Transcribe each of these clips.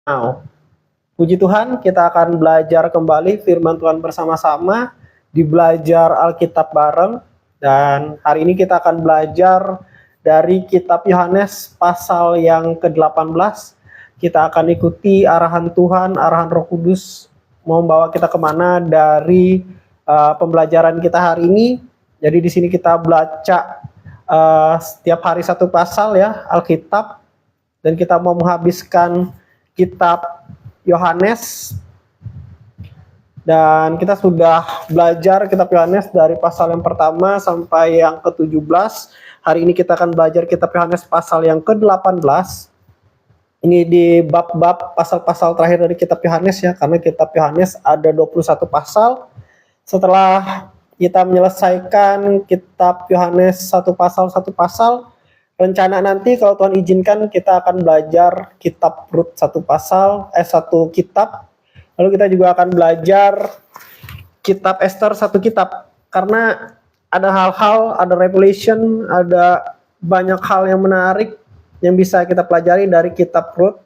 Now, puji Tuhan, kita akan belajar kembali firman Tuhan bersama-sama di belajar Alkitab bareng. Dan hari ini kita akan belajar dari kitab Yohanes pasal yang ke-18. Kita akan ikuti arahan Tuhan, arahan Roh Kudus mau membawa kita kemana dari pembelajaran kita hari ini. Jadi di sini kita baca setiap hari satu pasal ya Alkitab, dan kita mau menghabiskan kitab Yohanes, dan kita sudah belajar kitab Yohanes dari pasal yang pertama sampai yang ke-17. Hari ini kita akan belajar kitab Yohanes pasal yang ke-18. Ini di bab-bab pasal-pasal terakhir dari kitab Yohanes ya, karena kitab Yohanes ada 21 pasal. Setelah kita menyelesaikan kitab Yohanes satu pasal, rencana nanti kalau Tuhan izinkan kita akan belajar kitab Rut satu kitab. Lalu kita juga akan belajar kitab Esther satu kitab. Karena ada hal-hal, ada revelation, ada banyak hal yang menarik yang bisa kita pelajari dari kitab Rut,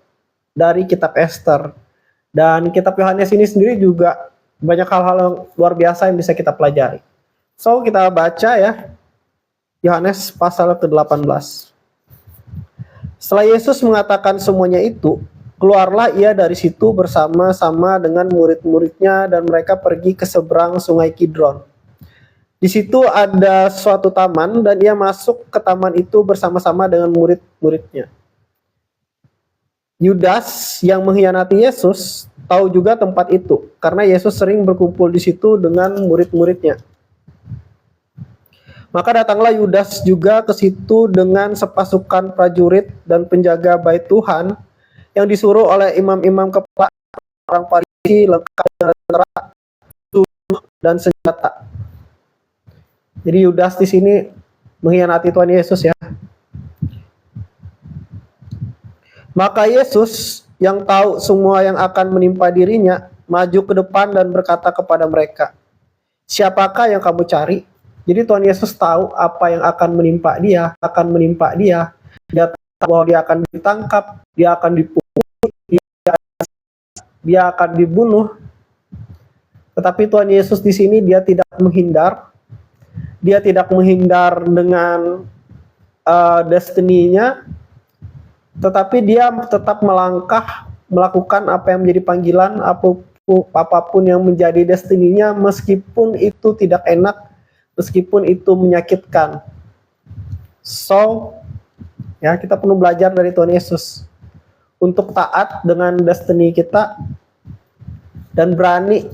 dari kitab Esther. Dan kitab Yohanes ini sendiri juga banyak hal-hal yang luar biasa yang bisa kita pelajari. So, kita baca ya. Yohanes pasal ke-18. Setelah Yesus mengatakan semuanya itu, keluarlah ia dari situ bersama-sama dengan murid-muridnya dan mereka pergi ke seberang sungai Kidron. Di situ ada suatu taman dan ia masuk ke taman itu bersama-sama dengan murid-muridnya. Yudas yang mengkhianati Yesus tahu juga tempat itu karena Yesus sering berkumpul di situ dengan murid-muridnya. Maka datanglah Yudas juga ke situ dengan sepasukan prajurit dan penjaga bait Tuhan yang disuruh oleh imam-imam kepala orang Farisi lengkap dengan tentara dan senjata. Jadi Yudas di sini mengkhianati Tuhan Yesus ya. Maka Yesus yang tahu semua yang akan menimpa dirinya maju ke depan dan berkata kepada mereka, "Siapakah yang kamu cari?" Jadi Tuhan Yesus tahu apa yang akan menimpa dia. Dia tahu bahwa dia akan ditangkap, dia akan dipukul, dia akan dibunuh. Tetapi Tuhan Yesus di sini dia tidak menghindar. Dia tidak menghindar dengan destiny-nya, tetapi dia tetap melangkah, melakukan apa yang menjadi panggilan, apapun yang menjadi destiny-nya, meskipun itu tidak enak, meskipun itu menyakitkan. So, ya kita perlu belajar dari Tuhan Yesus untuk taat dengan destiny kita dan berani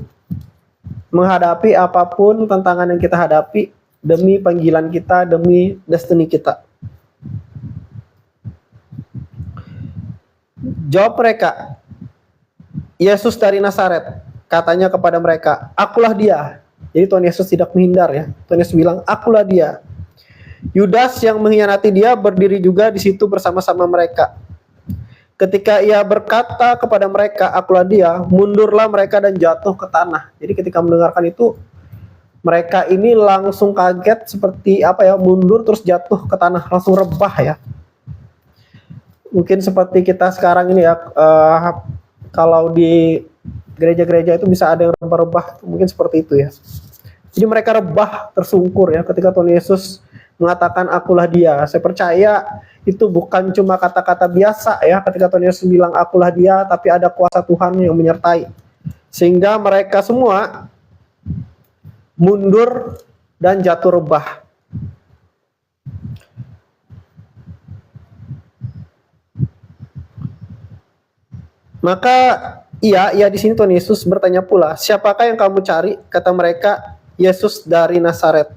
menghadapi apapun tantangan yang kita hadapi demi panggilan kita, demi destiny kita. Jawab mereka, "Yesus dari Nazaret," katanya kepada mereka, "Akulah dia." Jadi Tuhan Yesus tidak menghindar ya. Tuhan Yesus bilang, "Akulah dia." Yudas yang mengkhianati dia berdiri juga di situ bersama-sama mereka. Ketika ia berkata kepada mereka, "Akulah dia," mundurlah mereka dan jatuh ke tanah. Jadi ketika mendengarkan itu, mereka ini langsung kaget seperti mundur terus jatuh ke tanah, langsung rebah ya. Mungkin seperti kita sekarang ini ya, kalau di gereja-gereja itu bisa ada yang rebah-rebah, mungkin seperti itu ya. Jadi mereka rebah, tersungkur ya ketika Tuhan Yesus mengatakan akulah dia. Saya percaya itu bukan cuma kata-kata biasa ya ketika Tuhan Yesus bilang akulah dia, tapi ada kuasa Tuhan yang menyertai. Sehingga mereka semua mundur dan jatuh rebah. Maka ia di sini Tuhan Yesus bertanya pula, "Siapakah yang kamu cari?" Kata mereka, "Yesus dari Nazaret."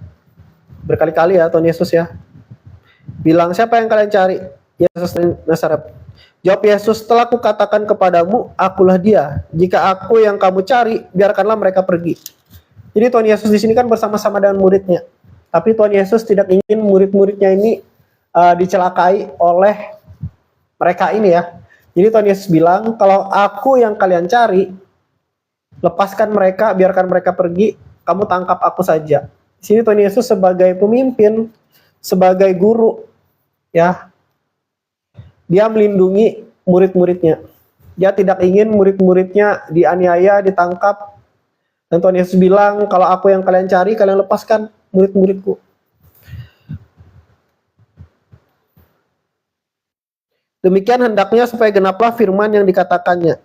Berkali-kali ya Tuhan Yesus ya bilang, "Siapa yang kalian cari?" "Yesus dari Nazaret." Jawab Yesus, "Telah kukatakan kepadamu, akulah dia. Jika aku yang kamu cari, biarkanlah mereka pergi." Jadi Tuhan Yesus di sini kan bersama-sama dengan muridnya. Tapi Tuhan Yesus tidak ingin murid-muridnya ini dicelakai oleh mereka ini ya. Jadi Tuhan Yesus bilang, "Kalau aku yang kalian cari, lepaskan mereka, biarkan mereka pergi, kamu tangkap aku saja." Di sini Tuhan Yesus sebagai pemimpin, sebagai guru, ya, dia melindungi murid-muridnya. Dia tidak ingin murid-muridnya dianiaya, ditangkap. Dan Tuhan Yesus bilang, kalau aku yang kalian cari, kalian lepaskan murid-muridku. Demikian hendaknya supaya genaplah firman yang dikatakannya.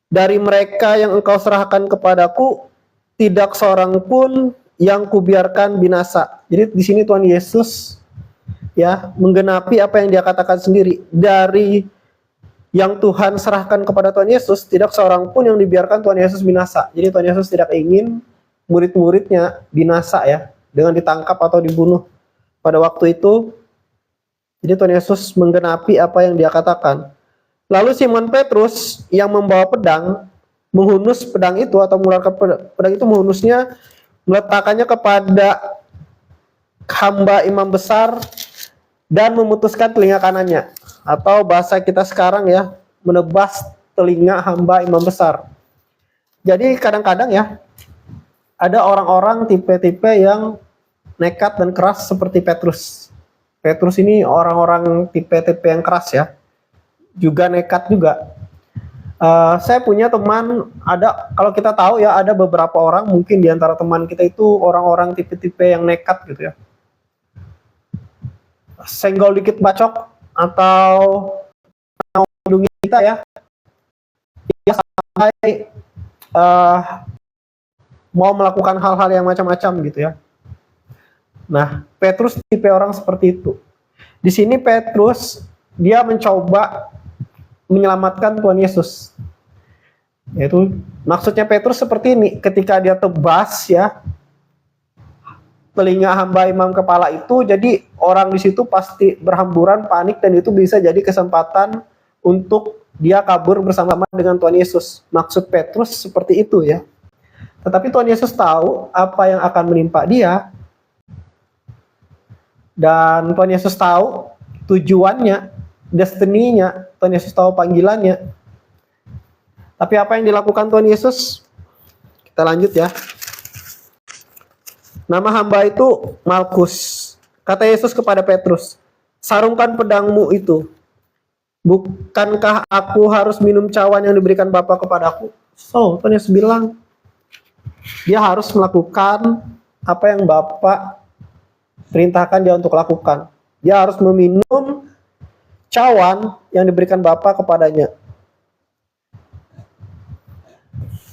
Dari mereka yang engkau serahkan kepadaku, tidak seorang pun yang kubiarkan binasa. Jadi di sini Tuhan Yesus ya menggenapi apa yang dia katakan sendiri. Dari yang Tuhan serahkan kepada Tuhan Yesus, tidak seorang pun yang dibiarkan Tuhan Yesus binasa. Jadi Tuhan Yesus tidak ingin murid-muridnya binasa ya, dengan ditangkap atau dibunuh pada waktu itu. Jadi Tuhan Yesus menggenapi apa yang dia katakan. Lalu Simon Petrus yang membawa pedang, menghunus pedang itu atau mengeluarkan pedang itu, menghunusnya, meletakkannya kepada hamba imam besar dan memutuskan telinga kanannya. Atau bahasa kita sekarang ya, menebas telinga hamba imam besar. Jadi kadang-kadang ya, ada orang-orang tipe-tipe yang nekat dan keras seperti Petrus. Petrus ini orang-orang tipe-tipe yang keras ya, juga nekat juga. Saya punya teman, ada, kalau kita tahu ya, ada beberapa orang mungkin di antara teman kita itu orang-orang tipe-tipe yang nekat gitu ya. Senggol dikit bacok atau melindungi kita ya. Dia sampai mau melakukan hal-hal yang macam-macam gitu ya. Nah, Petrus tipe orang seperti itu. Di sini Petrus dia mencoba menyelamatkan Tuhan Yesus. Yaitu maksudnya Petrus seperti ini, ketika dia tebas ya telinga hamba imam kepala itu, jadi orang di situ pasti berhamburan, panik, dan itu bisa jadi kesempatan untuk dia kabur bersama-sama dengan Tuhan Yesus. Maksud Petrus seperti itu ya. Tetapi Tuhan Yesus tahu apa yang akan menimpa dia. Dan Tuhan Yesus tahu tujuannya, destininya, Tuhan Yesus tahu panggilannya. Tapi apa yang dilakukan Tuhan Yesus? Kita lanjut ya. Nama hamba itu Malkus. Kata Yesus kepada Petrus, sarungkan pedangmu itu. Bukankah aku harus minum cawan yang diberikan Bapa kepadaku? So, Tuhan Yesus bilang, dia harus melakukan apa yang Bapa perintahkan dia untuk lakukan. Dia harus meminum cawan yang diberikan Bapa kepadanya.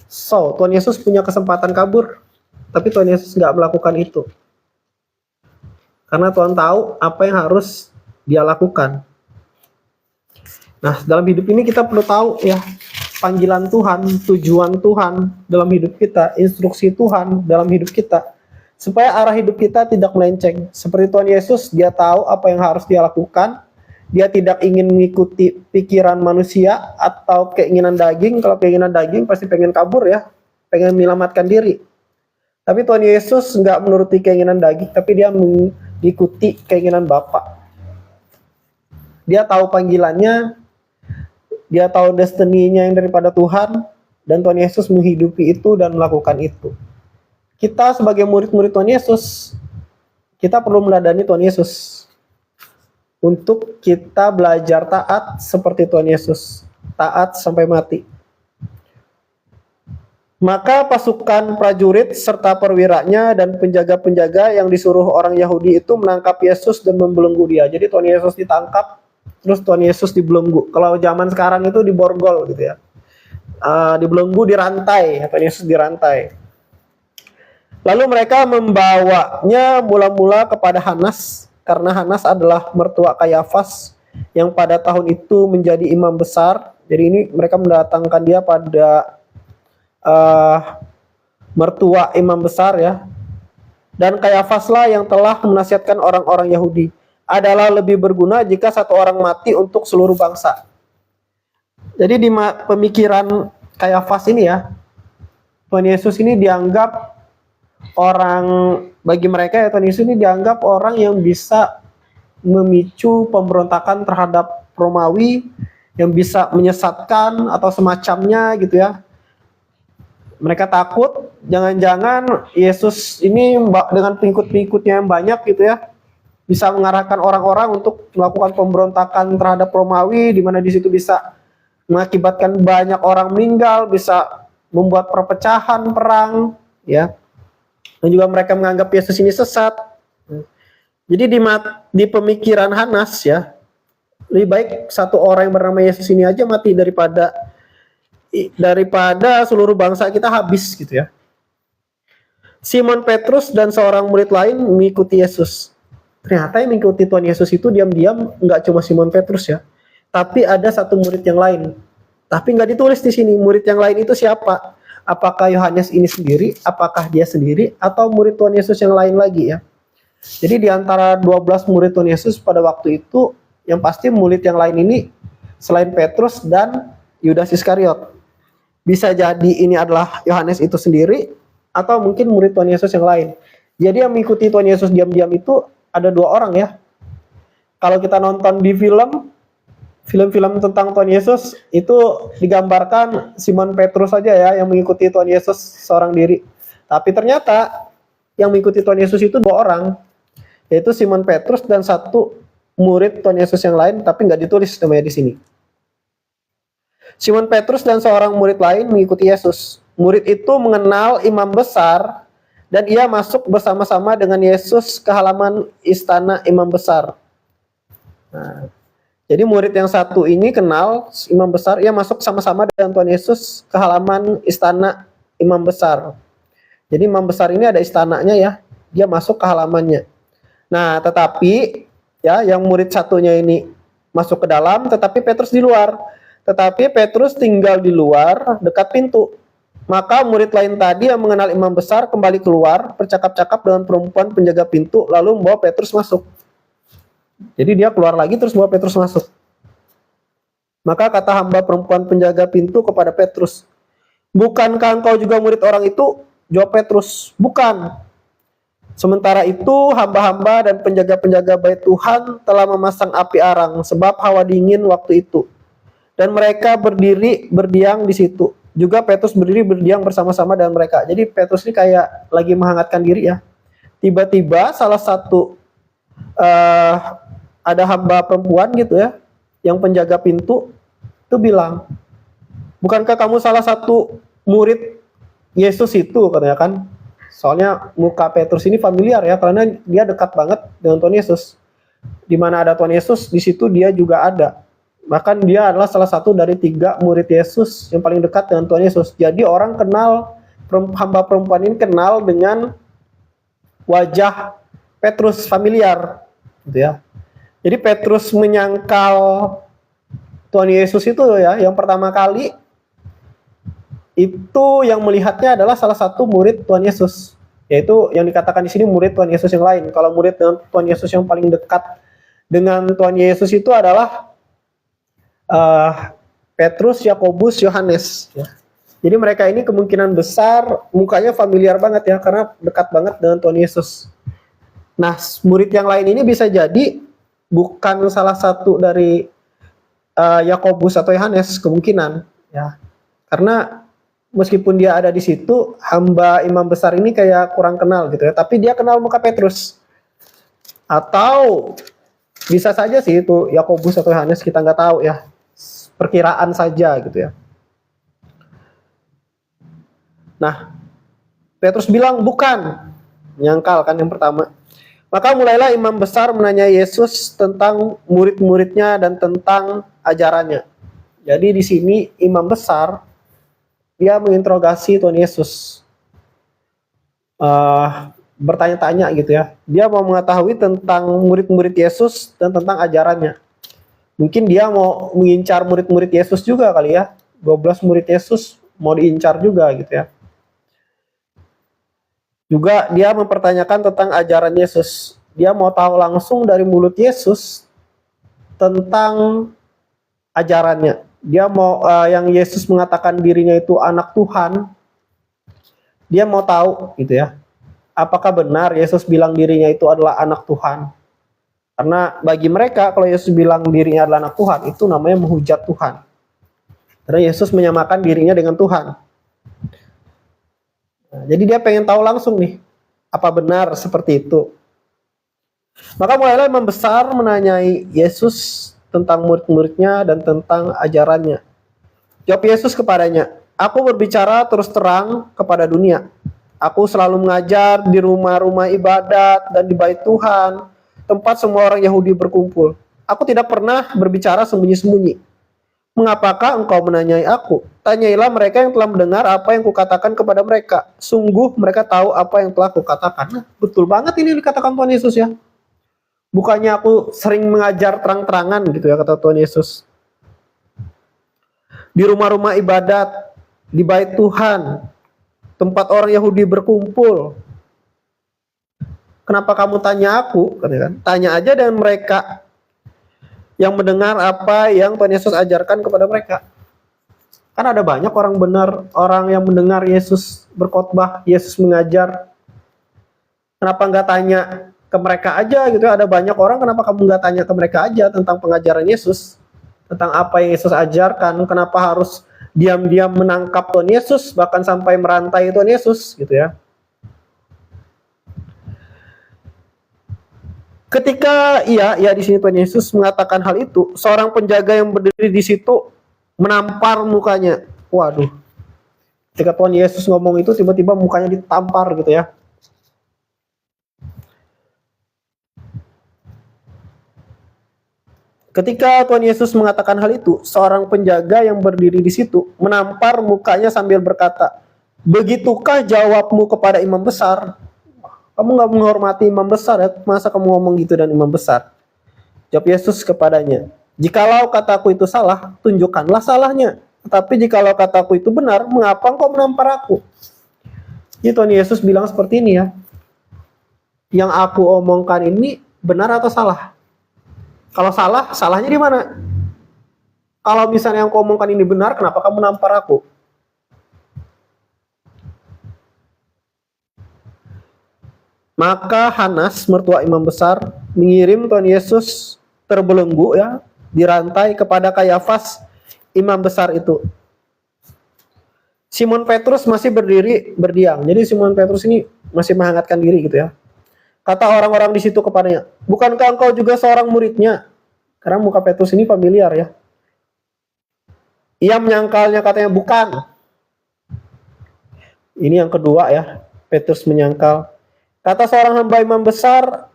So, Tuhan Yesus punya kesempatan kabur, tapi Tuhan Yesus nggak melakukan itu. Karena Tuhan tahu apa yang harus dia lakukan. Nah, dalam hidup ini kita perlu tahu ya, panggilan Tuhan, tujuan Tuhan dalam hidup kita, instruksi Tuhan dalam hidup kita, supaya arah hidup kita tidak melenceng. Seperti Tuhan Yesus, dia tahu apa yang harus dia lakukan. Dia tidak ingin mengikuti pikiran manusia atau keinginan daging. Kalau keinginan daging pasti pengen kabur ya, pengen menyelamatkan diri. Tapi Tuhan Yesus nggak menuruti keinginan daging, tapi dia mengikuti keinginan Bapa. Dia tahu panggilannya, dia tahu destininya yang daripada Tuhan, dan Tuhan Yesus menghidupi itu dan melakukan itu. Kita sebagai murid-murid Tuhan Yesus, kita perlu meladani Tuhan Yesus untuk kita belajar taat seperti Tuhan Yesus, taat sampai mati. Maka pasukan prajurit serta perwiranya dan penjaga-penjaga yang disuruh orang Yahudi itu menangkap Yesus dan membelenggu dia. Jadi Tuhan Yesus ditangkap, terus Tuhan Yesus dibelenggu. Kalau zaman sekarang itu diborgol gitu ya, dibelenggu, dirantai, Tuhan Yesus dirantai. Lalu mereka membawanya mula-mula kepada Hanas, karena Hanas adalah mertua Kayafas yang pada tahun itu menjadi imam besar. Jadi ini mereka mendatangkan dia pada mertua imam besar ya. Dan Kayafaslah yang telah menasihatkan orang-orang Yahudi, adalah lebih berguna jika satu orang mati untuk seluruh bangsa. Jadi di pemikiran Kayafas ini ya, Tuhan Yesus ini dianggap orang, bagi mereka ya, Tuhan Yesus ini dianggap orang yang bisa memicu pemberontakan terhadap Romawi, yang bisa menyesatkan atau semacamnya gitu ya. Mereka takut jangan-jangan Yesus ini dengan pengikut-pengikutnya yang banyak gitu ya, bisa mengarahkan orang-orang untuk melakukan pemberontakan terhadap Romawi, di mana di situ bisa mengakibatkan banyak orang meninggal, bisa membuat perpecahan, perang, ya. Dan juga mereka menganggap Yesus ini sesat. Jadi di pemikiran Hanas, ya, lebih baik satu orang yang bernama Yesus ini aja mati daripada seluruh bangsa kita habis, gitu ya. Simon Petrus dan seorang murid lain mengikuti Yesus. Ternyata yang mengikuti Tuhan Yesus itu diam-diam nggak cuma Simon Petrus, ya, tapi ada satu murid yang lain. Tapi nggak ditulis di sini murid yang lain itu siapa. Apakah Yohanes ini sendiri, apakah dia sendiri, atau murid Tuhan Yesus yang lain lagi, ya. Jadi di antara 12 murid Tuhan Yesus pada waktu itu, yang pasti murid yang lain ini selain Petrus dan Yudas Iskariot. Bisa jadi ini adalah Yohanes itu sendiri, atau mungkin murid Tuhan Yesus yang lain. Jadi yang mengikuti Tuhan Yesus diam-diam itu ada 2 orang, ya. Kalau kita nonton di film-film tentang Tuhan Yesus, itu digambarkan Simon Petrus saja, ya, yang mengikuti Tuhan Yesus seorang diri. Tapi ternyata yang mengikuti Tuhan Yesus itu 2 orang, yaitu Simon Petrus dan satu murid Tuhan Yesus yang lain, tapi nggak ditulis namanya di sini. Simon Petrus dan seorang murid lain mengikuti Yesus. Murid itu mengenal imam besar dan ia masuk bersama-sama dengan Yesus ke halaman istana imam besar. Nah, jadi murid yang satu ini kenal imam besar, ia masuk sama-sama dengan Tuhan Yesus ke halaman istana imam besar. Jadi imam besar ini ada istananya, ya, dia masuk ke halamannya. Nah, tetapi, ya, yang murid satunya ini masuk ke dalam, tetapi Petrus di luar. Tetapi Petrus tinggal di luar dekat pintu. Maka murid lain tadi yang mengenal imam besar kembali keluar, bercakap-cakap dengan perempuan penjaga pintu, lalu membawa Petrus masuk. Jadi dia keluar lagi terus bawa Petrus masuk. Maka kata hamba perempuan penjaga pintu kepada Petrus, "Bukankah engkau juga murid orang itu?" Jawab Petrus, "Bukan." Sementara itu hamba-hamba dan penjaga-penjaga bait Tuhan telah memasang api arang sebab hawa dingin waktu itu. Dan mereka berdiam di situ. Juga Petrus berdiri berdiam bersama-sama dengan mereka. Jadi Petrus ini kayak lagi menghangatkan diri, ya. Tiba-tiba salah satu ada hamba perempuan gitu, ya, yang penjaga pintu itu bilang, "Bukankah kamu salah satu murid Yesus itu?" katanya kan. Soalnya muka Petrus ini familiar, ya, karena dia dekat banget dengan Tuhan Yesus. Di mana ada Tuhan Yesus, di situ dia juga ada. Bahkan dia adalah salah satu dari 3 murid Yesus yang paling dekat dengan Tuhan Yesus. Jadi orang kenal, hamba perempuan ini kenal dengan wajah Petrus familiar, gitu, ya. Jadi Petrus menyangkal Tuhan Yesus itu, ya, yang pertama kali itu yang melihatnya adalah salah satu murid Tuhan Yesus, yaitu yang dikatakan di sini murid Tuhan Yesus yang lain. Kalau murid dengan Tuhan Yesus yang paling dekat dengan Tuhan Yesus itu adalah Petrus, Yakobus, Yohanes, ya. Jadi mereka ini kemungkinan besar mukanya familiar banget, ya, karena dekat banget dengan Tuhan Yesus. Nah, murid yang lain ini bisa jadi bukan salah satu dari Yakobus atau Yohanes, kemungkinan, ya. Karena meskipun dia ada di situ, hamba imam besar ini kayak kurang kenal gitu, ya, tapi dia kenal muka Petrus. Atau bisa saja sih itu Yakobus atau Yohanes, kita nggak tahu, ya. Perkiraan saja gitu, ya. Nah, Petrus bilang bukan, menyangkal kan yang pertama. Maka mulailah imam besar menanya Yesus tentang murid-muridnya dan tentang ajarannya. Jadi di sini imam besar dia menginterogasi Tuhan Yesus, bertanya-tanya gitu, ya. Dia mau mengetahui tentang murid-murid Yesus dan tentang ajarannya. Mungkin dia mau mengincar murid-murid Yesus juga kali, ya. 12 murid Yesus mau diincar juga gitu, ya. Juga dia mempertanyakan tentang ajaran Yesus. Dia mau tahu langsung dari mulut Yesus tentang ajarannya. Dia mau yang Yesus mengatakan dirinya itu anak Tuhan. Dia mau tahu gitu, ya. Apakah benar Yesus bilang dirinya itu adalah anak Tuhan? Karena bagi mereka kalau Yesus bilang dirinya adalah anak Tuhan, itu namanya menghujat Tuhan. Karena Yesus menyamakan dirinya dengan Tuhan. Nah, jadi dia pengen tahu langsung nih, apa benar seperti itu. Maka mulailah imam besar menanyai Yesus tentang murid-muridnya dan tentang ajarannya. Jawab Yesus kepadanya, aku berbicara terus terang kepada dunia. Aku selalu mengajar di rumah-rumah ibadat dan di bait Tuhan, tempat semua orang Yahudi berkumpul. Aku tidak pernah berbicara sembunyi-sembunyi. Mengapakah engkau menanyai aku? Tanyailah mereka yang telah mendengar apa yang kukatakan kepada mereka. Sungguh mereka tahu apa yang telah kukatakan. Nah, betul banget ini dikatakan Tuhan Yesus ya. Bukannya aku sering mengajar terang-terangan gitu ya, kata Tuhan Yesus. Di rumah-rumah ibadat, di bait Tuhan, tempat orang Yahudi berkumpul. Kenapa kamu tanya aku? Tanya aja dengan mereka yang mendengar apa yang Tuhan Yesus ajarkan kepada mereka. Kan ada banyak orang benar, orang yang mendengar Yesus berkhotbah, Yesus mengajar. Kenapa nggak tanya ke mereka aja gitu? Ada banyak orang, kenapa kamu nggak tanya ke mereka aja tentang pengajaran Yesus, tentang apa yang Yesus ajarkan? Kenapa harus diam-diam menangkap Tuhan Yesus, bahkan sampai merantai Tuhan Yesus gitu ya? Ketika di sini Tuhan Yesus mengatakan hal itu, seorang penjaga yang berdiri di situ menampar mukanya. Waduh. Ketika Tuhan Yesus ngomong itu, tiba-tiba mukanya ditampar gitu ya. Ketika Tuhan Yesus mengatakan hal itu, seorang penjaga yang berdiri di situ menampar mukanya sambil berkata, begitukah jawabmu kepada imam besar? Kamu nggak menghormati imam besar ya? Masa kamu ngomong gitu dan imam besar? Jawab Yesus kepadanya, jikalau kataku itu salah, tunjukkanlah salahnya. Tetapi jikalau kataku itu benar, mengapa engkau menampar aku? Ini Tuhan Yesus bilang seperti ini ya. Yang aku omongkan ini benar atau salah? Kalau salah, salahnya di mana? Kalau misalnya yang kau omongkan ini benar, kenapa kamu nampar aku? Maka Hanas, mertua imam besar, mengirim Tuhan Yesus terbelenggu ya, dirantai kepada Kayafas, imam besar itu. Simon Petrus masih berdiri berdiam. Jadi Simon Petrus ini masih menghangatkan diri gitu ya. Kata orang-orang di situ kepadanya, bukankah engkau juga seorang muridnya? Karena muka Petrus ini familiar ya. Ia menyangkalnya, katanya bukan. Ini yang kedua ya, Petrus menyangkal. Kata seorang hamba imam besar,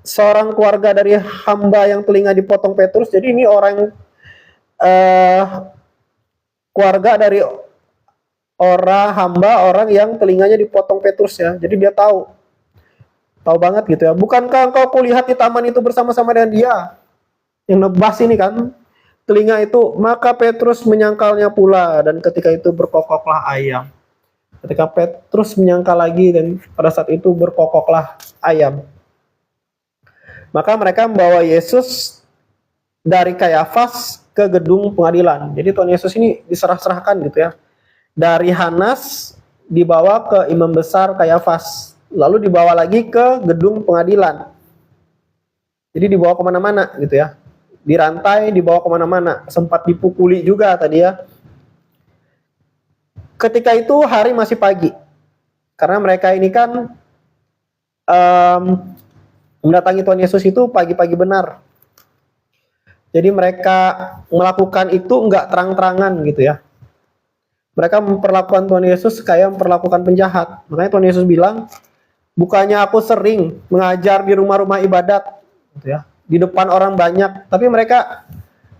seorang keluarga dari hamba yang telinga dipotong Petrus. Jadi ini orang keluarga dari orang yang telinganya dipotong Petrus ya. Jadi dia tahu banget gitu ya. Bukankah engkau kulihat di taman itu bersama-sama dengan dia? Yang nebas ini kan telinga itu. Maka Petrus menyangkalnya pula, dan ketika itu berkokoklah ayam. Ketika Petrus menyangkal lagi, dan pada saat itu berkokoklah ayam. Maka mereka membawa Yesus dari Kayafas ke gedung pengadilan. Jadi Tuhan Yesus ini diserah-serahkan gitu ya. Dari Hanas dibawa ke imam besar Kayafas. Lalu dibawa lagi ke gedung pengadilan. Jadi dibawa kemana-mana gitu ya. Dirantai, dibawa kemana-mana. Sempat dipukuli juga tadi ya. Ketika itu hari masih pagi, karena mereka ini kan mendatangi Tuhan Yesus itu pagi-pagi benar. Jadi mereka melakukan itu enggak terang-terangan gitu ya. Mereka memperlakukan Tuhan Yesus kayak memperlakukan penjahat. Makanya Tuhan Yesus bilang, bukannya aku sering mengajar di rumah-rumah ibadat gitu ya, di depan orang banyak, tapi mereka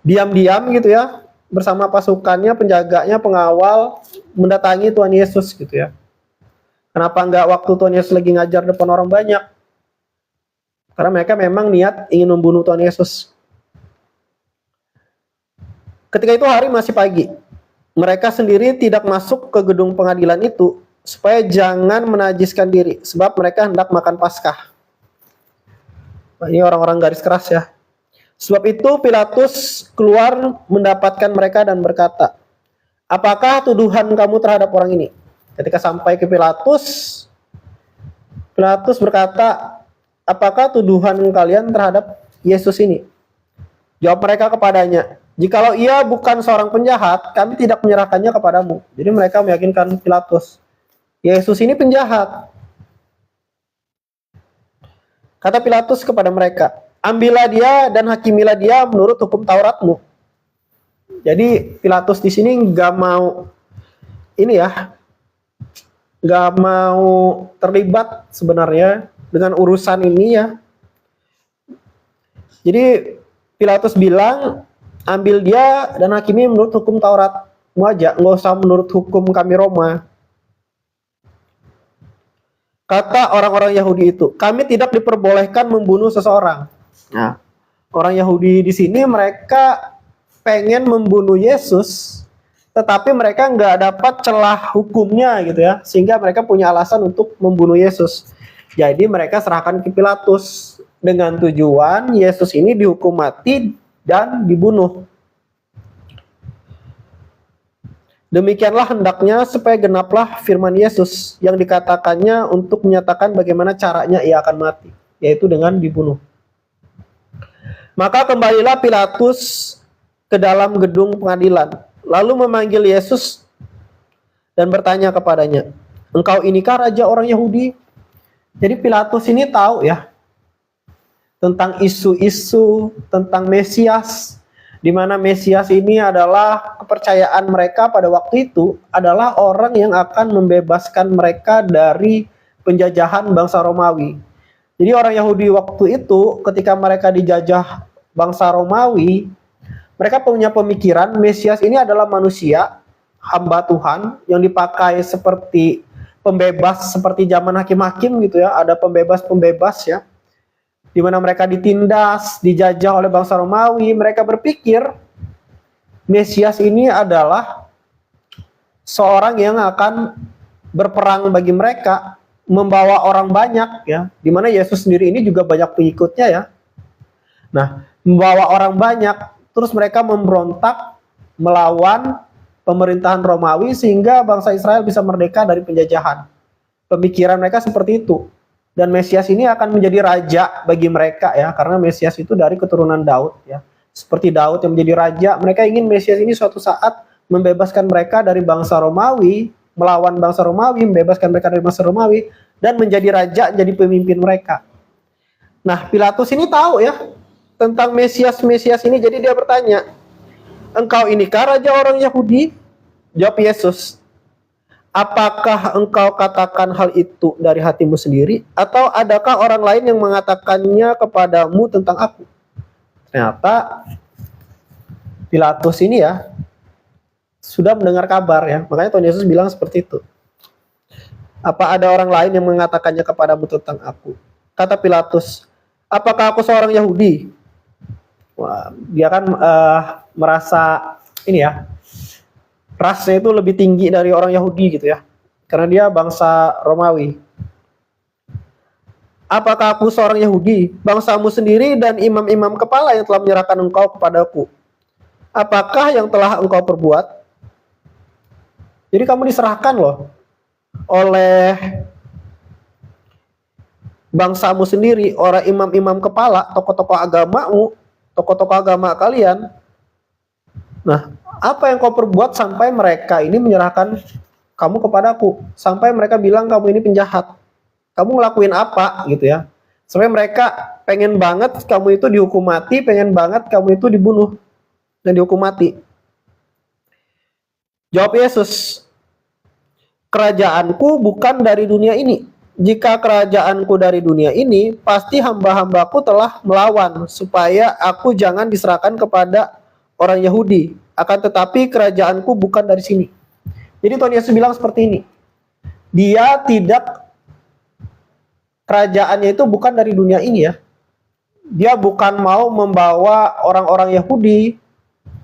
diam-diam gitu ya, bersama pasukannya, penjaganya, pengawal, mendatangi Tuhan Yesus gitu ya. Kenapa enggak waktu Tuhan Yesus lagi ngajar depan orang banyak? Karena mereka memang niat ingin membunuh Tuhan Yesus. Ketika itu hari masih pagi. Mereka sendiri tidak masuk ke gedung pengadilan itu supaya jangan menajiskan diri, sebab mereka hendak makan Paskah. Nah, ini orang-orang garis keras ya. Sebab itu Pilatus keluar mendapatkan mereka dan berkata, apakah tuduhan kamu terhadap orang ini? Ketika sampai ke Pilatus, Pilatus berkata, apakah tuduhan kalian terhadap Yesus ini? Jawab mereka kepadanya, jikalau ia bukan seorang penjahat, kami tidak menyerahkannya kepadamu. Jadi mereka meyakinkan Pilatus, Yesus ini penjahat. Kata Pilatus kepada mereka, ambillah dia dan hakimilah dia menurut hukum Tauratmu. Jadi Pilatus di sini nggak mau ini ya, nggak mau terlibat sebenarnya dengan urusan ini ya. Jadi Pilatus bilang, ambil dia dan hakimi menurut hukum Tauratmu aja, nggak usah menurut hukum kami Roma. Kata orang-orang Yahudi itu, kami tidak diperbolehkan membunuh seseorang. Nah, orang Yahudi di sini mereka pengen membunuh Yesus, tetapi mereka nggak dapat celah hukumnya gitu ya, sehingga mereka punya alasan untuk membunuh Yesus. Jadi mereka serahkan ke Pilatus dengan tujuan Yesus ini dihukum mati dan dibunuh. Demikianlah hendaknya supaya genaplah firman Yesus yang dikatakannya untuk menyatakan bagaimana caranya ia akan mati, yaitu dengan dibunuh. Maka kembalilah Pilatus ke dalam gedung pengadilan, lalu memanggil Yesus dan bertanya kepadanya, engkau inikah raja orang Yahudi? Jadi Pilatus ini tahu ya tentang isu-isu tentang Mesias, di mana Mesias ini adalah kepercayaan mereka pada waktu itu adalah orang yang akan membebaskan mereka dari penjajahan bangsa Romawi. Jadi orang Yahudi waktu itu ketika mereka dijajah bangsa Romawi, mereka punya pemikiran Mesias ini adalah manusia, hamba Tuhan yang dipakai seperti pembebas, seperti zaman hakim-hakim gitu ya, ada pembebas-pembebas ya, di mana mereka ditindas, dijajah oleh bangsa Romawi. Mereka berpikir Mesias ini adalah seorang yang akan berperang bagi mereka, membawa orang banyak ya, di mana Yesus sendiri ini juga banyak pengikutnya ya. Nah, membawa orang banyak, terus mereka memberontak melawan pemerintahan Romawi sehingga bangsa Israel bisa merdeka dari penjajahan. Pemikiran mereka seperti itu. Dan Mesias ini akan menjadi raja bagi mereka ya, karena Mesias itu dari keturunan Daud ya. Seperti Daud yang menjadi raja, mereka ingin Mesias ini suatu saat membebaskan mereka dari bangsa Romawi, melawan bangsa Romawi, membebaskan mereka dari bangsa Romawi, dan menjadi raja, jadi pemimpin mereka. Nah, Pilatus ini tahu ya tentang Mesias ini, jadi dia bertanya, engkau inikah raja orang Yahudi? Jawab Yesus, apakah engkau katakan hal itu dari hatimu sendiri, atau adakah orang lain yang mengatakannya kepadamu tentang aku? Ternyata Pilatus ini ya sudah mendengar kabar ya, makanya Tuhan Yesus bilang seperti itu. Apa ada orang lain yang mengatakannya kepadamu tentang aku? Kata Pilatus, apakah aku seorang Yahudi? Wah, dia kan merasa ini ya, rasnya itu lebih tinggi dari orang Yahudi gitu ya, karena dia bangsa Romawi. Apakah aku seorang Yahudi? Bangsamu sendiri dan imam-imam kepala yang telah menyerahkan engkau kepadaku. Apakah yang telah engkau perbuat? Jadi kamu diserahkan loh oleh bangsamu sendiri, orang imam-imam kepala, tokoh-tokoh agamamu, tokoh-tokoh agama kalian. Nah, apa yang kau perbuat sampai mereka ini menyerahkan kamu kepadaku, sampai mereka bilang kamu ini penjahat? Kamu ngelakuin apa gitu ya, sampai mereka pengen banget kamu itu dihukum mati, pengen banget kamu itu dibunuh dan dihukum mati. Jawab Yesus, kerajaanku bukan dari dunia ini. Jika kerajaanku dari dunia ini, pasti hamba-hambaku telah melawan supaya aku jangan diserahkan kepada orang Yahudi. Akan tetapi kerajaanku bukan dari sini. Jadi Tuhan Yesus bilang seperti ini, dia tidak, kerajaannya itu bukan dari dunia ini ya. Dia bukan mau membawa orang-orang Yahudi,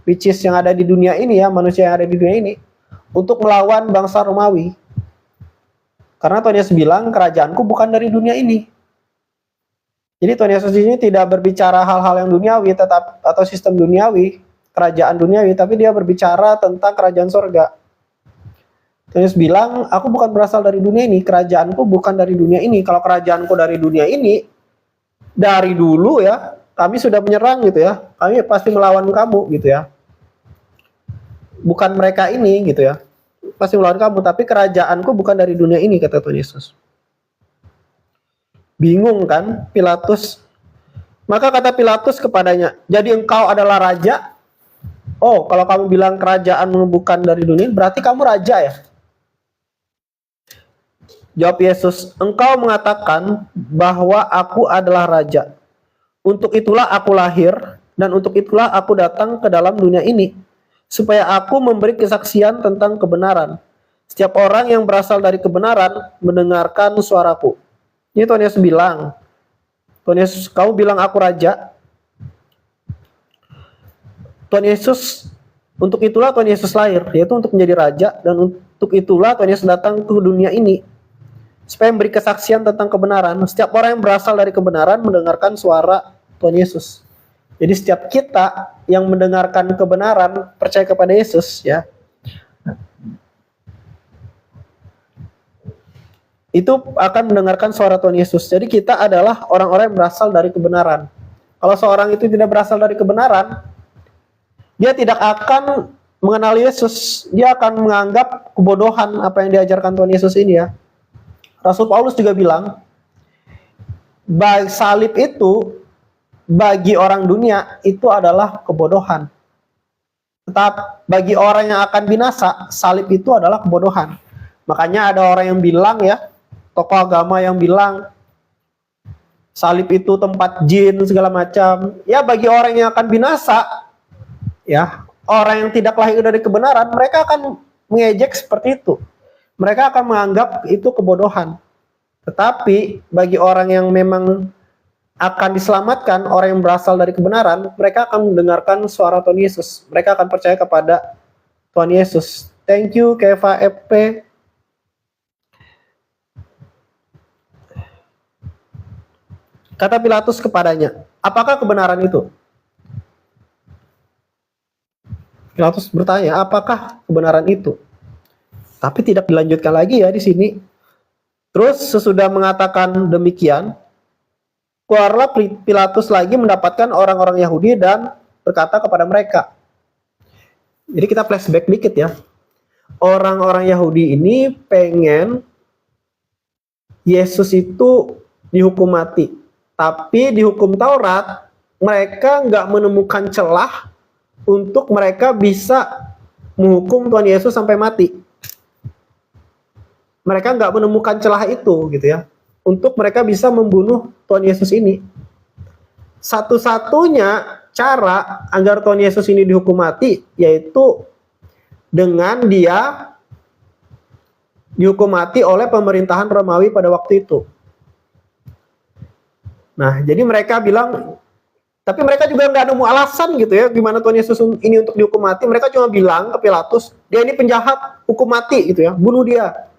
which is yang ada di dunia ini ya, manusia yang ada di dunia ini, untuk melawan bangsa Romawi. Karena Tuhan Yesus bilang kerajaanku bukan dari dunia ini. Jadi Tuhan Yesus ini tidak berbicara hal-hal yang duniawi atau sistem duniawi, kerajaan duniawi, tapi dia berbicara tentang kerajaan sorga. Tuhan Yesus bilang, aku bukan berasal dari dunia ini, kerajaanku bukan dari dunia ini. Kalau kerajaanku dari dunia ini, dari dulu ya, kami sudah menyerang gitu ya, kami pasti melawan kamu gitu ya. Bukan mereka ini gitu ya, pasti melawan kamu, tapi kerajaanku bukan dari dunia ini, kata Tuhan Yesus. Bingung kan Pilatus? Maka kata Pilatus kepadanya, jadi engkau adalah raja? Oh, kalau kamu bilang kerajaanmu bukan dari dunia, berarti kamu raja ya? Jawab Yesus, engkau mengatakan bahwa aku adalah raja. Untuk itulah aku lahir, dan untuk itulah aku datang ke dalam dunia ini, supaya aku memberi kesaksian tentang kebenaran. Setiap orang yang berasal dari kebenaran mendengarkan suaraku. Ini Tuhan Yesus bilang, Tuhan Yesus, kau bilang aku raja. Tuhan Yesus, untuk itulah Tuhan Yesus lahir, yaitu untuk menjadi raja, dan untuk itulah Tuhan Yesus datang ke dunia ini, supaya memberi kesaksian tentang kebenaran. Setiap orang yang berasal dari kebenaran mendengarkan suara Tuhan Yesus. Jadi setiap kita yang mendengarkan kebenaran, percaya kepada Yesus, ya, itu akan mendengarkan suara Tuhan Yesus. Jadi kita adalah orang-orang yang berasal dari kebenaran. Kalau seorang itu tidak berasal dari kebenaran, dia tidak akan mengenal Yesus. Dia akan menganggap kebodohan apa yang diajarkan Tuhan Yesus ini, ya. Rasul Paulus juga bilang, baik salib itu bagi orang dunia itu adalah kebodohan. Tetap bagi orang yang akan binasa, salib itu adalah kebodohan. Makanya ada orang yang bilang, ya, tokoh agama yang bilang salib itu tempat jin segala macam. Ya, bagi orang yang akan binasa, ya, orang yang tidak lahir dari kebenaran, mereka akan mengejek seperti itu. Mereka akan menganggap itu kebodohan. Tetapi bagi orang yang memang akan diselamatkan, orang yang berasal dari kebenaran, mereka akan mendengarkan suara Tuhan Yesus. Mereka akan percaya kepada Tuhan Yesus. Thank you, Keva FP. Kata Pilatus kepadanya, apakah kebenaran itu? Pilatus bertanya, apakah kebenaran itu? Tapi tidak dilanjutkan lagi, ya, di sini. Terus sesudah mengatakan demikian, keluarlah Pilatus lagi mendapatkan orang-orang Yahudi dan berkata kepada mereka. Jadi kita flashback dikit, ya. Orang-orang Yahudi ini pengen Yesus itu dihukum mati. Tapi di hukum Taurat, mereka nggak menemukan celah untuk mereka bisa menghukum Tuhan Yesus sampai mati. Mereka nggak menemukan celah itu, gitu ya, untuk mereka bisa membunuh Tuhan Yesus ini. Satu-satunya cara agar Tuhan Yesus ini dihukum mati, yaitu dengan dia dihukum mati oleh pemerintahan Romawi pada waktu itu. Nah, jadi mereka bilang, tapi mereka juga nggak nemu alasan, gitu ya, gimana Tuhan Yesus ini untuk dihukum mati. Mereka cuma bilang ke Pilatus, dia ini penjahat, hukum mati, gitu ya, bunuh dia.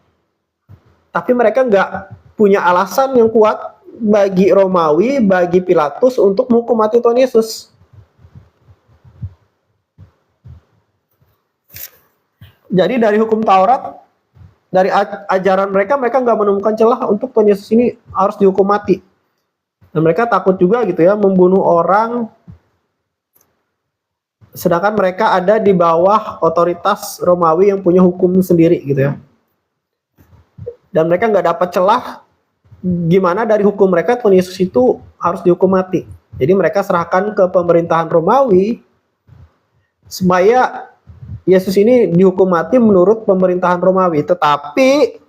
Tapi mereka nggak punya alasan yang kuat bagi Romawi, bagi Pilatus untuk menghukum mati Tuhan Yesus. Jadi dari hukum Taurat, dari ajaran mereka nggak menemukan celah untuk Tuhan Yesus ini harus dihukum mati. Dan mereka takut juga, gitu ya, membunuh orang sedangkan mereka ada di bawah otoritas Romawi yang punya hukum sendiri, gitu ya. Dan mereka nggak dapat celah gimana dari hukum mereka Tuhan Yesus itu harus dihukum mati. Jadi mereka serahkan ke pemerintahan Romawi supaya Yesus ini dihukum mati menurut pemerintahan Romawi. Tetapi,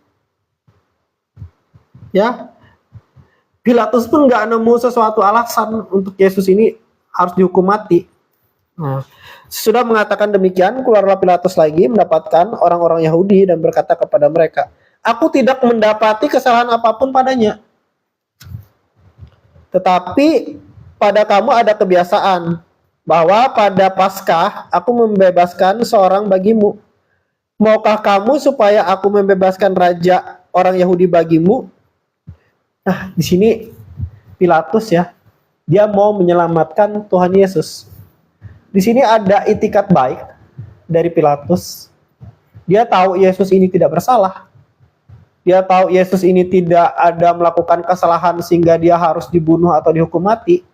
ya, Pilatus pun nggak nemu sesuatu alasan untuk Yesus ini harus dihukum mati. Nah, sudah mengatakan demikian, keluarlah Pilatus lagi mendapatkan orang-orang Yahudi dan berkata kepada mereka, aku tidak mendapati kesalahan apapun padanya. Tetapi pada kamu ada kebiasaan bahwa pada Paskah aku membebaskan seorang bagimu. Maukah kamu supaya aku membebaskan raja orang Yahudi bagimu? Nah, di sini Pilatus, ya, dia mau menyelamatkan Tuhan Yesus. Di sini ada itikat baik dari Pilatus. Dia tahu Yesus ini tidak bersalah. Dia tahu Yesus ini tidak ada melakukan kesalahan sehingga dia harus dibunuh atau dihukum mati.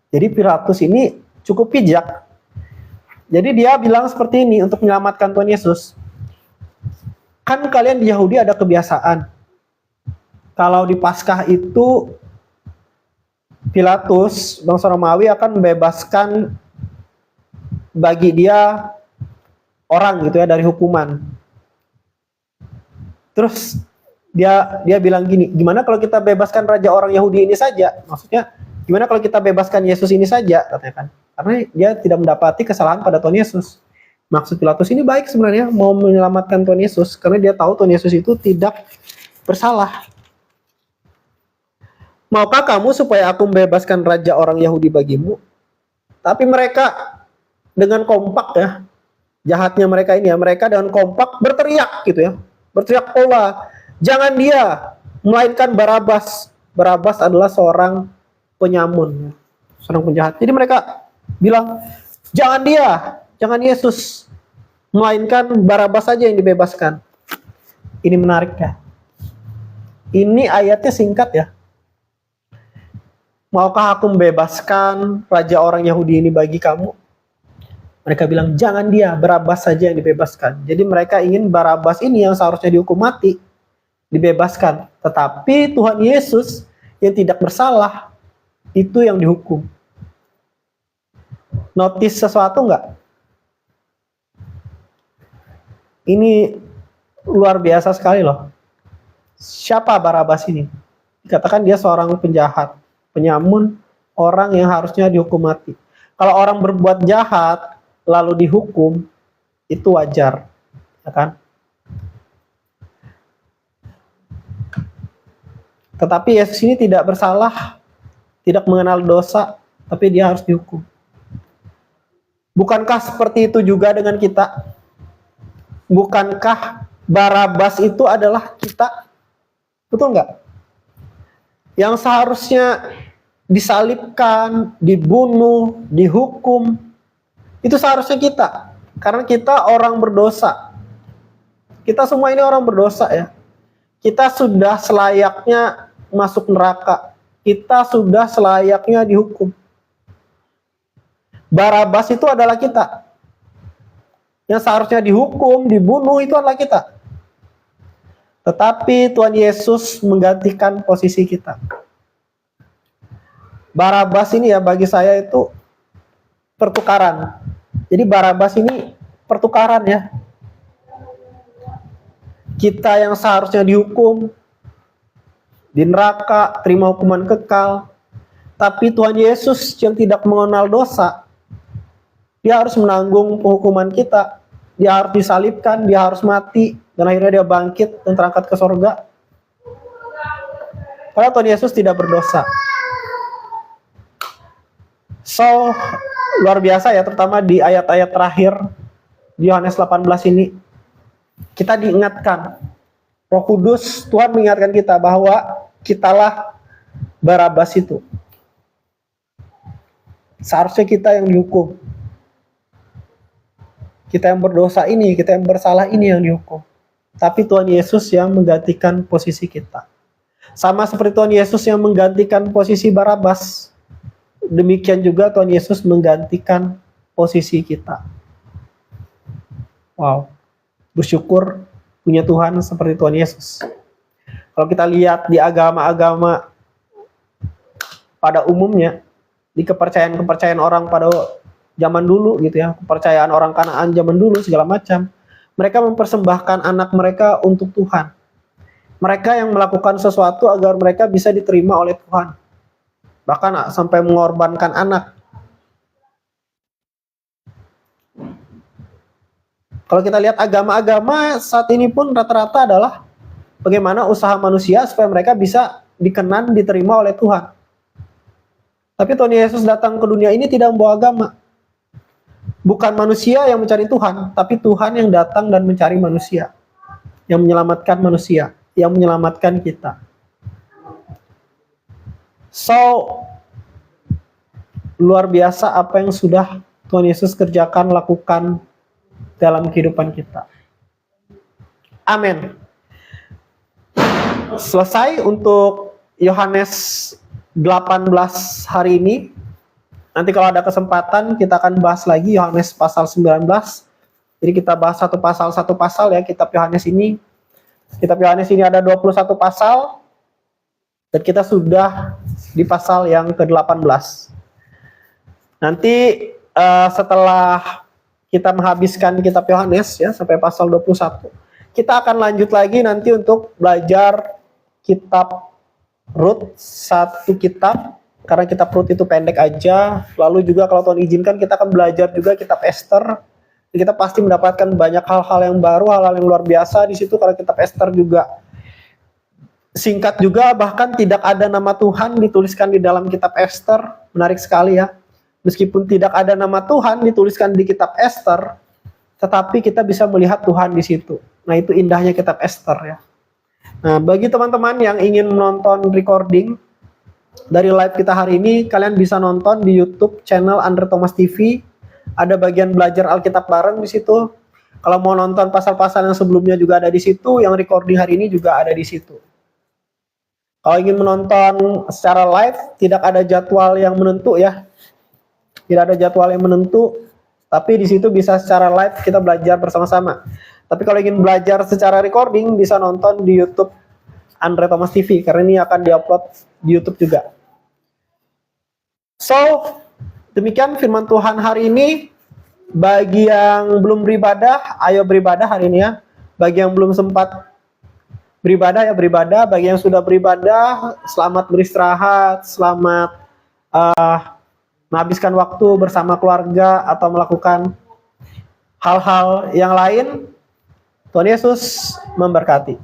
Jadi Pilatus ini cukup bijak. Jadi dia bilang seperti ini untuk menyelamatkan Tuhan Yesus. Kan kalian di Yahudi ada kebiasaan, kalau di Paskah itu Pilatus, bangsa Romawi akan membebaskan bagi dia orang gitu ya dari hukuman. Terus dia bilang gini, gimana kalau kita bebaskan raja orang Yahudi ini saja? Maksudnya gimana kalau kita bebaskan Yesus ini saja, katanya kan? Karena dia tidak mendapati kesalahan pada Tuhan Yesus. Maksud Pilatus ini baik sebenarnya, mau menyelamatkan Tuhan Yesus, karena dia tahu Tuhan Yesus itu tidak bersalah. Maukah kamu supaya aku membebaskan raja orang Yahudi bagimu? Tapi mereka dengan kompak ya, jahatnya mereka ini ya, mereka dengan kompak berteriak gitu ya, berteriak pula, jangan dia, melainkan Barabas. Barabas adalah seorang penyamun, seorang penjahat. Jadi mereka bilang, jangan dia, jangan Yesus, melainkan Barabas saja yang dibebaskan. Ini menarik ya. Ini ayatnya singkat ya. Maukah aku membebaskan raja orang Yahudi ini bagi kamu? Mereka bilang, jangan dia, Barabas saja yang dibebaskan. Jadi mereka ingin Barabas ini yang seharusnya dihukum mati, dibebaskan. Tetapi Tuhan Yesus yang tidak bersalah, itu yang dihukum. Notice sesuatu enggak? Ini luar biasa sekali loh. Siapa Barabas ini? Dikatakan dia seorang penjahat, penyamun, orang yang harusnya dihukum mati. Kalau orang berbuat jahat lalu dihukum, itu wajar, ya kan? Tetapi Yesus ini tidak bersalah, tidak mengenal dosa, tapi dia harus dihukum. Bukankah seperti itu juga dengan kita? Bukankah Barabas itu adalah kita? Betul nggak? Yang seharusnya disalibkan, dibunuh, dihukum, itu seharusnya kita. Karena kita orang berdosa. Kita semua ini orang berdosa ya. Kita sudah selayaknya masuk neraka. Kita sudah selayaknya dihukum. Barabas itu adalah kita. Yang seharusnya dihukum, dibunuh itu adalah kita. Tetapi Tuhan Yesus menggantikan posisi kita. Barabas ini ya bagi saya itu pertukaran. Jadi Barabas ini pertukaran ya. Kita yang seharusnya dihukum di neraka, terima hukuman kekal. Tapi Tuhan Yesus yang tidak mengenal dosa, dia harus menanggung hukuman kita. Dia harus disalibkan, dia harus mati, dan akhirnya dia bangkit dan terangkat ke sorga. Karena Tuhan Yesus tidak berdosa. So, luar biasa ya, terutama di ayat-ayat terakhir di Yohanes 18 ini, kita diingatkan, Roh Kudus, Tuhan mengingatkan kita bahwa kitalah Barabas itu. Seharusnya kita yang dihukum. Kita yang berdosa ini, kita yang bersalah ini yang dihukum. Tapi Tuhan Yesus yang menggantikan posisi kita. Sama seperti Tuhan Yesus yang menggantikan posisi Barabas, demikian juga Tuhan Yesus menggantikan posisi kita. Wow, bersyukur punya Tuhan seperti Tuhan Yesus. Kalau kita lihat di agama-agama pada umumnya, di kepercayaan-kepercayaan orang pada zaman dulu gitu ya, kepercayaan orang Kanaan zaman dulu segala macam, mereka mempersembahkan anak mereka untuk Tuhan. Mereka yang melakukan sesuatu agar mereka bisa diterima oleh Tuhan. Bahkan sampai mengorbankan anak. Kalau kita lihat agama-agama saat ini pun rata-rata adalah bagaimana usaha manusia supaya mereka bisa dikenan, diterima oleh Tuhan. Tapi Tuhan Yesus datang ke dunia ini tidak membawa agama. Bukan manusia yang mencari Tuhan, tapi Tuhan yang datang dan mencari manusia. Yang menyelamatkan manusia, yang menyelamatkan kita. So, luar biasa apa yang sudah Tuhan Yesus kerjakan, lakukan dalam kehidupan kita. Amin. Selesai untuk Yohanes 18 hari ini. Nanti kalau ada kesempatan kita akan bahas lagi Yohanes pasal 19. Jadi kita bahas satu pasal ya kitab Yohanes ini. Kitab Yohanes ini ada 21 pasal. Dan kita sudah di pasal yang ke-18. Nanti setelah kita menghabiskan kitab Yohanes ya sampai pasal 21. Kita akan lanjut lagi nanti untuk belajar kitab Rut, satu kitab, karena kitab Rut itu pendek aja. Lalu juga kalau Tuhan izinkan kita akan belajar juga kitab Esther. Kita pasti mendapatkan banyak hal-hal yang baru, hal-hal yang luar biasa di situ, karena kitab Esther juga singkat juga, bahkan tidak ada nama Tuhan dituliskan di dalam kitab Esther. Menarik sekali ya. Meskipun tidak ada nama Tuhan dituliskan di kitab Esther, tetapi kita bisa melihat Tuhan di situ. Nah, itu indahnya kitab Esther ya. Nah, bagi teman-teman yang ingin menonton recording dari live kita hari ini, kalian bisa nonton di YouTube channel Andre Thomas TV. Ada bagian belajar Alkitab bareng di situ. Kalau mau nonton pasal-pasal yang sebelumnya juga ada di situ, yang recording hari ini juga ada di situ. Kalau ingin menonton secara live, tidak ada jadwal yang menentu ya. Tidak ada jadwal yang menentu, tapi di situ bisa secara live kita belajar bersama-sama. Tapi kalau ingin belajar secara recording, bisa nonton di YouTube Andre Thomas TV, karena ini akan diupload di YouTube juga. So, demikian firman Tuhan hari ini. Bagi yang belum beribadah, ayo beribadah hari ini ya. Bagi yang belum sempat beribadah, ya beribadah. Bagi yang sudah beribadah, selamat beristirahat, selamat menghabiskan waktu bersama keluarga atau melakukan hal-hal yang lain. Tuhan Yesus memberkati.